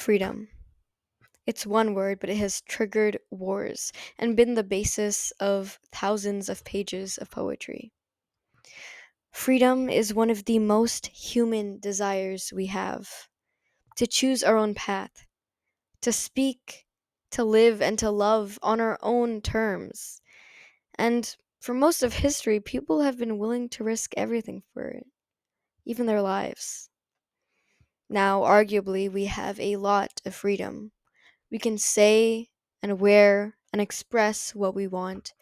Freedom. It's one word, but it has triggered wars and been the basis of thousands of pages of poetry. Freedom is one of the most human desires we have, to choose our own path, to speak, to live, and to love on our own terms. And for most of history, people have been willing to risk everything for it, even their lives. Now, arguably, we have a lot of freedom. We can say and wear and express what we want.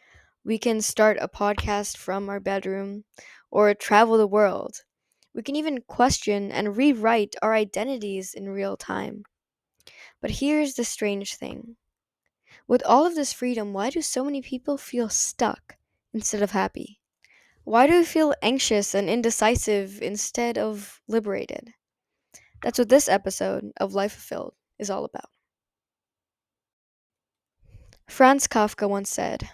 We can start a podcast from our bedroom or travel the world. We can even question and rewrite our identities in real time. But here's the strange thing. With all of this freedom, why do so many people feel stuck instead of happy? Why do we feel anxious and indecisive instead of liberated? That's what this episode of Life Fulfilled is all about. Franz Kafka once said,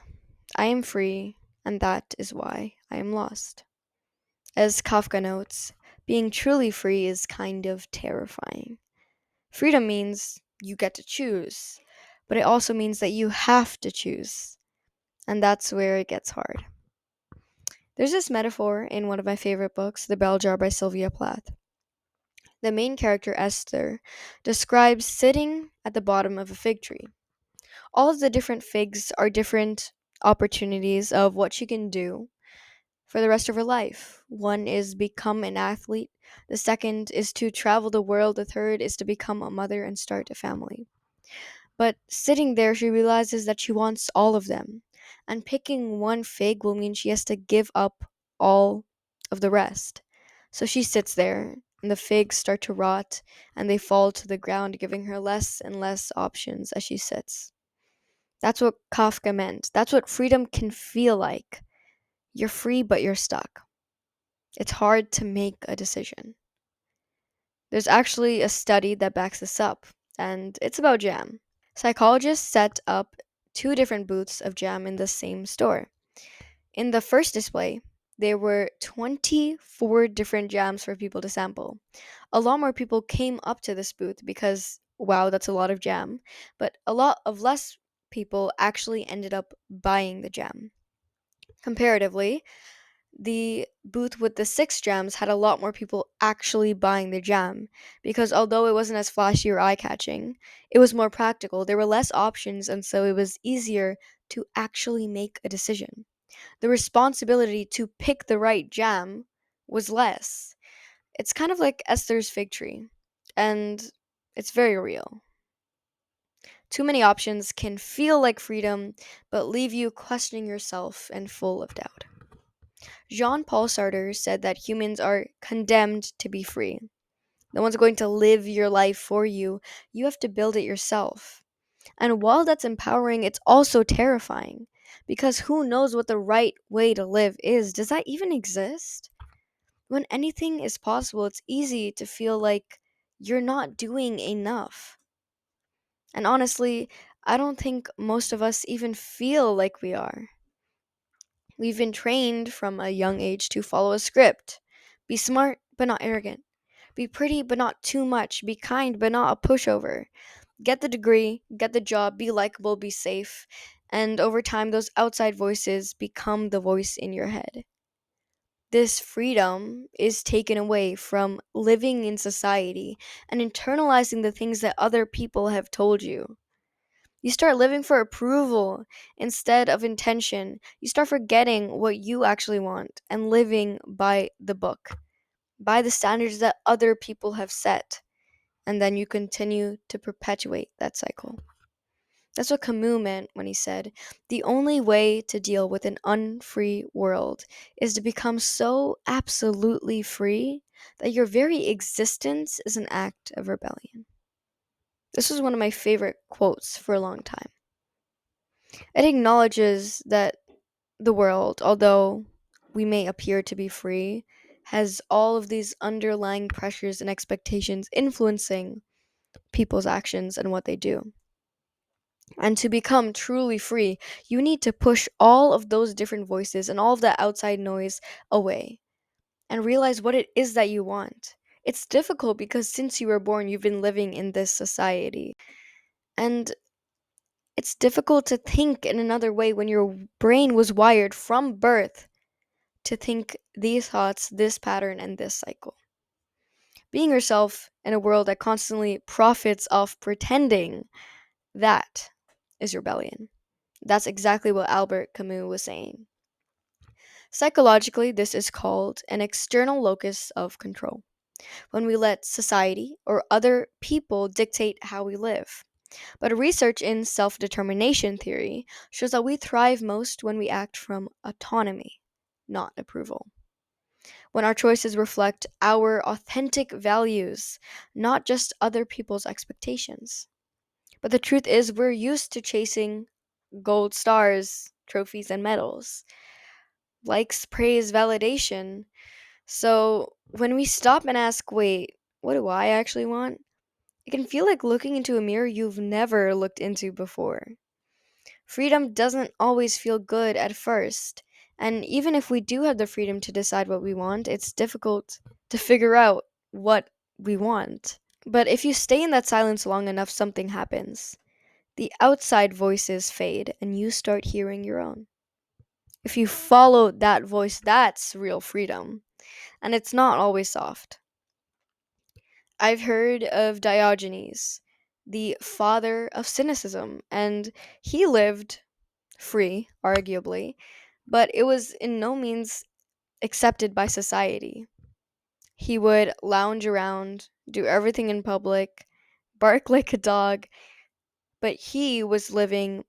I am free, and that is why I am lost. As Kafka notes, being truly free is kind of terrifying. Freedom means you get to choose, but it also means that you have to choose, and that's where it gets hard. There's this metaphor in one of my favorite books, The Bell Jar by Sylvia Plath. The main character, Esther, describes sitting at the bottom of a fig tree. All of the different figs are different opportunities of what she can do for the rest of her life. One is become an athlete, the second is to travel the world, the third is to become a mother and start a family. But sitting there, she realizes that she wants all of them, and picking one fig will mean she has to give up all of the rest. So she sits there, and the figs start to rot, and they fall to the ground, giving her less and less options as she sits. That's what Kafka meant. That's what freedom can feel like. You're free, but you're stuck. It's hard to make a decision. There's actually a study that backs this up, and it's about jam. Psychologists set up two different booths of jam in the same store. In the first display, there were 24 different jams for people to sample. A lot more people came up to this booth because, wow, that's a lot of jam. But a lot of less people actually ended up buying the jam. Comparatively, the booth with the six jams had a lot more people actually buying the jam because although it wasn't as flashy or eye catching, it was more practical. There were less options, and so it was easier to actually make a decision. The responsibility to pick the right jam was less. It's kind of like Esther's fig tree, and it's very real. Too many options can feel like freedom, but leave you questioning yourself and full of doubt. Jean Paul Sartre said that humans are condemned to be free. No one's going to live your life for you. You have to build it yourself. And while that's empowering, it's also terrifying. Because who knows what the right way to live is? Does that even exist? When anything is possible, it's easy to feel like you're not doing enough. And honestly, I don't think most of us even feel like we are. We've been trained from a young age to follow a script. Be smart, but not arrogant. Be pretty, but not too much. Be kind, but not a pushover. Get the degree, get the job, be likable, be safe. And over time, those outside voices become the voice in your head. This freedom is taken away from living in society and internalizing the things that other people have told you. You start living for approval instead of intention. You start forgetting what you actually want and living by the book, by the standards that other people have set. And then you continue to perpetuate that cycle. That's what Camus meant when he said, the only way to deal with an unfree world is to become so absolutely free that your very existence is an act of rebellion. This was one of my favorite quotes for a long time. It acknowledges that the world, although we may appear to be free, has all of these underlying pressures and expectations influencing people's actions and what they do. And to become truly free, you need to push all of those different voices and all of that outside noise away and realize what it is that you want. It's difficult because since you were born, you've been living in this society. And it's difficult to think in another way when your brain was wired from birth to think these thoughts, this pattern, and this cycle. Being yourself in a world that constantly profits off pretending, that is rebellion. That's exactly what Albert Camus was saying. Psychologically, this is called an external locus of control, when we let society or other people dictate how we live. But research in self determination theory shows that we thrive most when we act from autonomy, not approval. When our choices reflect our authentic values, not just other people's expectations. But the truth is, we're used to chasing gold stars, trophies, and medals, likes, praise, validation. So when we stop and ask, wait, what do I actually want? It can feel like looking into a mirror you've never looked into before. Freedom doesn't always feel good at first, and even if we do have the freedom to decide what we want, it's difficult to figure out what we want. But if you stay in that silence long enough, something happens. The outside voices fade, and you start hearing your own. If you follow that voice, that's real freedom. And it's not always soft. I've heard of Diogenes, the father of cynicism, and he lived free, arguably, but it was in no means accepted by society. He would lounge around, do everything in public, bark like a dog, but he was living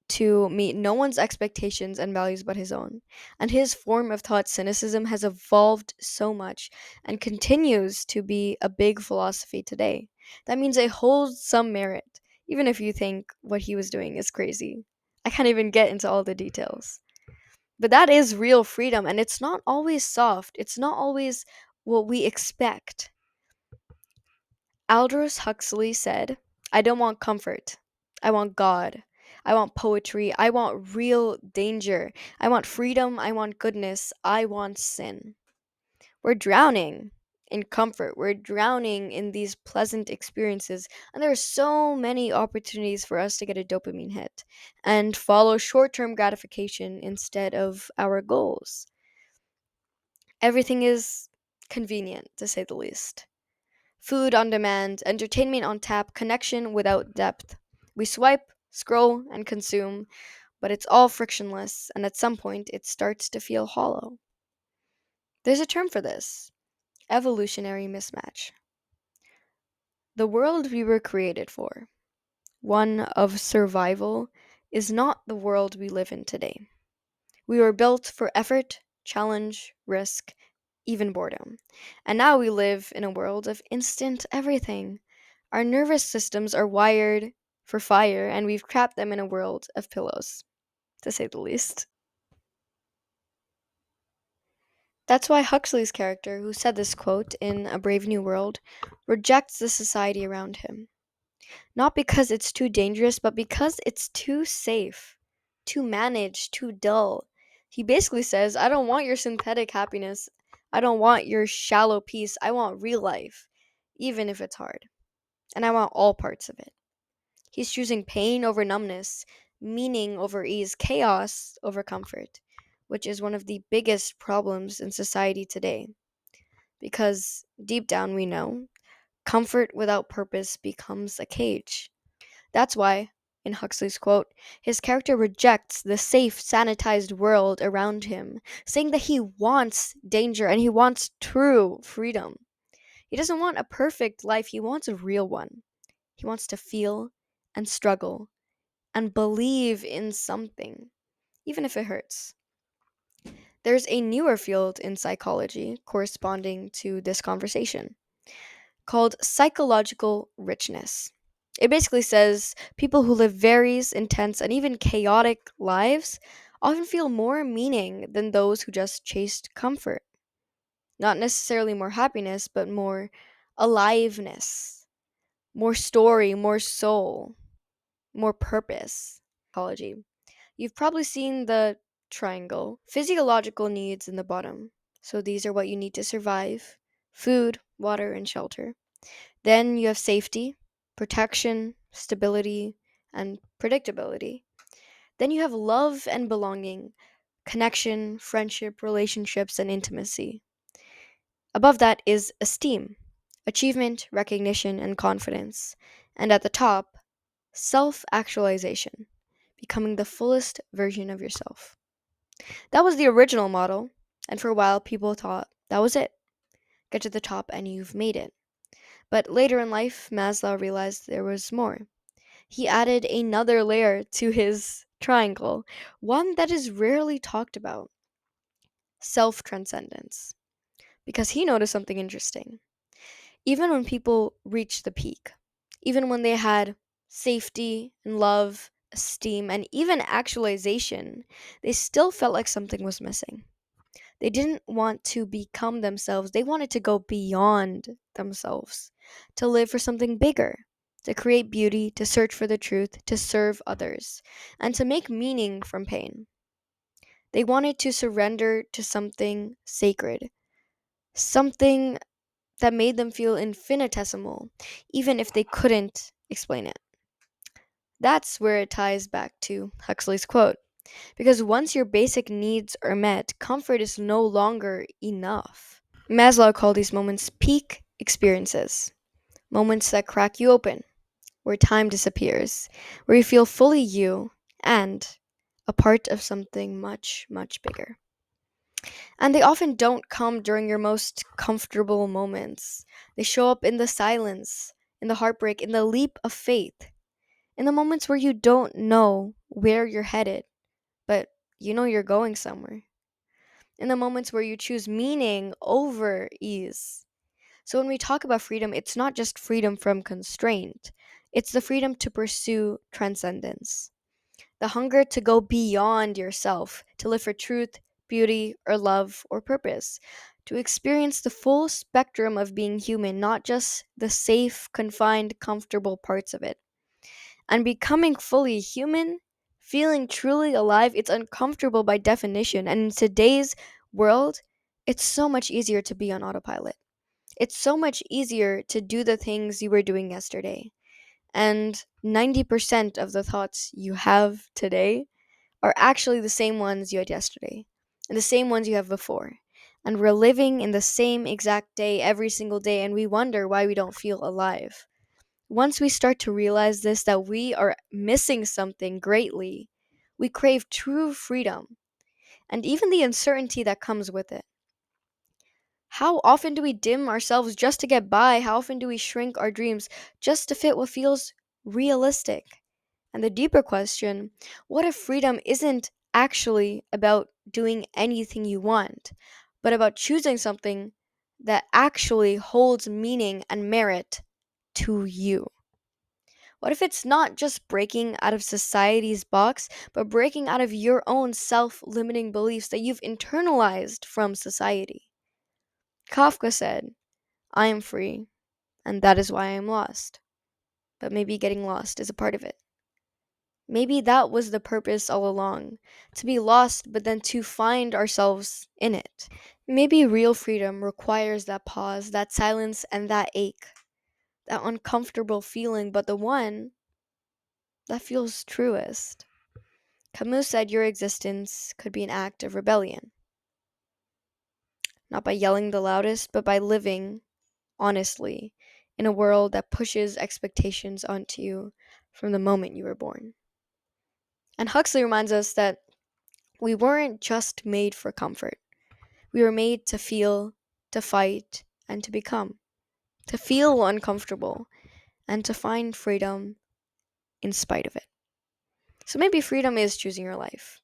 to meet no one's expectations and values but his own. And his form of thought, cynicism, has evolved so much and continues to be a big philosophy today. That means it holds some merit, even if you think what he was doing is crazy. I can't even get into all the details. But that is real freedom, and it's not always soft, it's not always what we expect. Aldous Huxley said, I don't want comfort. I want God. I want poetry. I want real danger. I want freedom. I want goodness. I want sin. We're drowning in comfort. We're drowning in these pleasant experiences. And there are so many opportunities for us to get a dopamine hit and follow short term gratification instead of our goals. Everything is convenient, to say the least. Food on demand, entertainment on tap, connection without depth. We swipe, scroll, and consume, but it's all frictionless, and at some point it starts to feel hollow. There's a term for this: evolutionary mismatch. The world we were created for, one of survival, is not the world we live in today. We were built for effort, challenge, risk, even boredom. And now we live in a world of instant everything. Our nervous systems are wired for fire, and we've trapped them in a world of pillows, to say the least. That's why Huxley's character, who said this quote in A Brave New World, rejects the society around him. Not because it's too dangerous, but because it's too safe, too managed, too dull. He basically says, I don't want your synthetic happiness. I don't want your shallow peace. I want real life, even if it's hard. And I want all parts of it. He's choosing pain over numbness, meaning over ease, chaos over comfort, which is one of the biggest problems in society today. Because deep down we know comfort without purpose becomes a cage. That's why, in Huxley's quote, his character rejects the safe, sanitized world around him, saying that he wants danger and he wants true freedom. He doesn't want a perfect life, he wants a real one. He wants to feel and struggle and believe in something, even if it hurts. There's a newer field in psychology corresponding to this conversation called psychological richness. It basically says people who live various, intense, and even chaotic lives often feel more meaning than those who just chased comfort. Not necessarily more happiness, but more aliveness, more story, more soul, more purpose. Psychology. You've probably seen the triangle. Physiological needs in the bottom. So these are what you need to survive: food, water, and shelter. Then you have safety, protection, stability, and predictability. Then you have love and belonging, connection, friendship, relationships, and intimacy. Above that is esteem, achievement, recognition, and confidence. And at the top, self actualization, becoming the fullest version of yourself. That was the original model, and for a while people thought that was it. Get to the top and you've made it. But later in life, Maslow realized there was more. He added another layer to his triangle, one that is rarely talked about: self transcendence. Because he noticed something interesting. Even when people reached the peak, even when they had safety and love, esteem, and even actualization, they still felt like something was missing. They didn't want to become themselves, they wanted to go beyond themselves, to live for something bigger, to create beauty, to search for the truth, to serve others, and to make meaning from pain. They wanted to surrender to something sacred, something that made them feel infinitesimal, even if they couldn't explain it. That's where it ties back to Huxley's quote. Because once your basic needs are met, comfort is no longer enough. Maslow called these moments peak experiences, moments that crack you open, where time disappears, where you feel fully you and a part of something much, much bigger. And they often don't come during your most comfortable moments. They show up in the silence, in the heartbreak, in the leap of faith, in the moments where you don't know where you're headed, but you know you're going somewhere. In the moments where you choose meaning over ease. So when we talk about freedom, it's not just freedom from constraint, it's the freedom to pursue transcendence. The hunger to go beyond yourself, to live for truth, beauty, or love, or purpose, to experience the full spectrum of being human, not just the safe, confined, comfortable parts of it. And becoming fully human, feeling truly alive, it's uncomfortable by definition. And in today's world, it's so much easier to be on autopilot. It's so much easier to do the things you were doing yesterday. And 90% of the thoughts you have today are actually the same ones you had yesterday and the same ones you have before. And we're living in the same exact day every single day, and we wonder why we don't feel alive. Once we start to realize this, that we are missing something greatly, we crave true freedom and even the uncertainty that comes with it. How often do we dim ourselves just to get by? How often do we shrink our dreams just to fit what feels realistic? And the deeper question, what if freedom isn't actually about doing anything you want, but about choosing something that actually holds meaning and merit to you? What if it's not just breaking out of society's box, but breaking out of your own self limiting beliefs that you've internalized from society? Kafka said, I am free, and that is why I am lost. But maybe getting lost is a part of it. Maybe that was the purpose all along, to be lost, but then to find ourselves in it. Maybe real freedom requires that pause, that silence, and that ache, that uncomfortable feeling, but the one that feels truest. Camus said your existence could be an act of rebellion, not by yelling the loudest, but by living honestly in a world that pushes expectations onto you from the moment you were born. And Huxley reminds us that we weren't just made for comfort. We were made to feel, to fight, and to become. To feel uncomfortable and to find freedom in spite of it. So maybe freedom is choosing your life,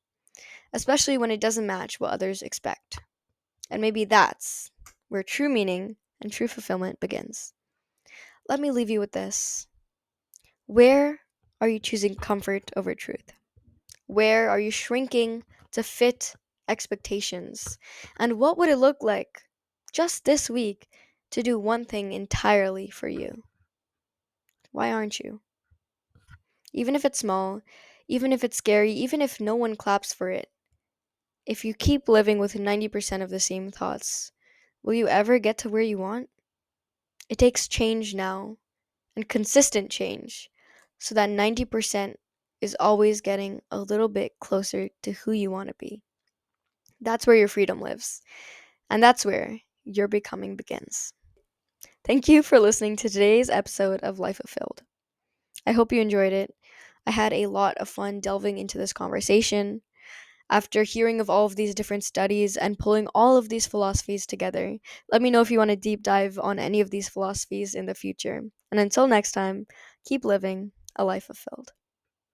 especially when it doesn't match what others expect. And maybe that's where true meaning and true fulfillment begins. Let me leave you with this. Where are you choosing comfort over truth? Where are you shrinking to fit expectations? And what would it look like just this week to do one thing entirely for you? Why aren't you? Even if it's small, even if it's scary, even if no one claps for it, if you keep living with 90% of the same thoughts, Will you ever get to where you want? It takes change now, and consistent change, so that 90% is always getting a little bit closer to who you want to be. That's where your freedom lives, and that's where your becoming begins. Thank you for listening to today's episode of Life Fulfilled. I hope you enjoyed it. I had a lot of fun delving into this conversation. After hearing of all of these different studies and pulling all of these philosophies together, let me know if you want to deep dive on any of these philosophies in the future. And until next time, keep living a life fulfilled.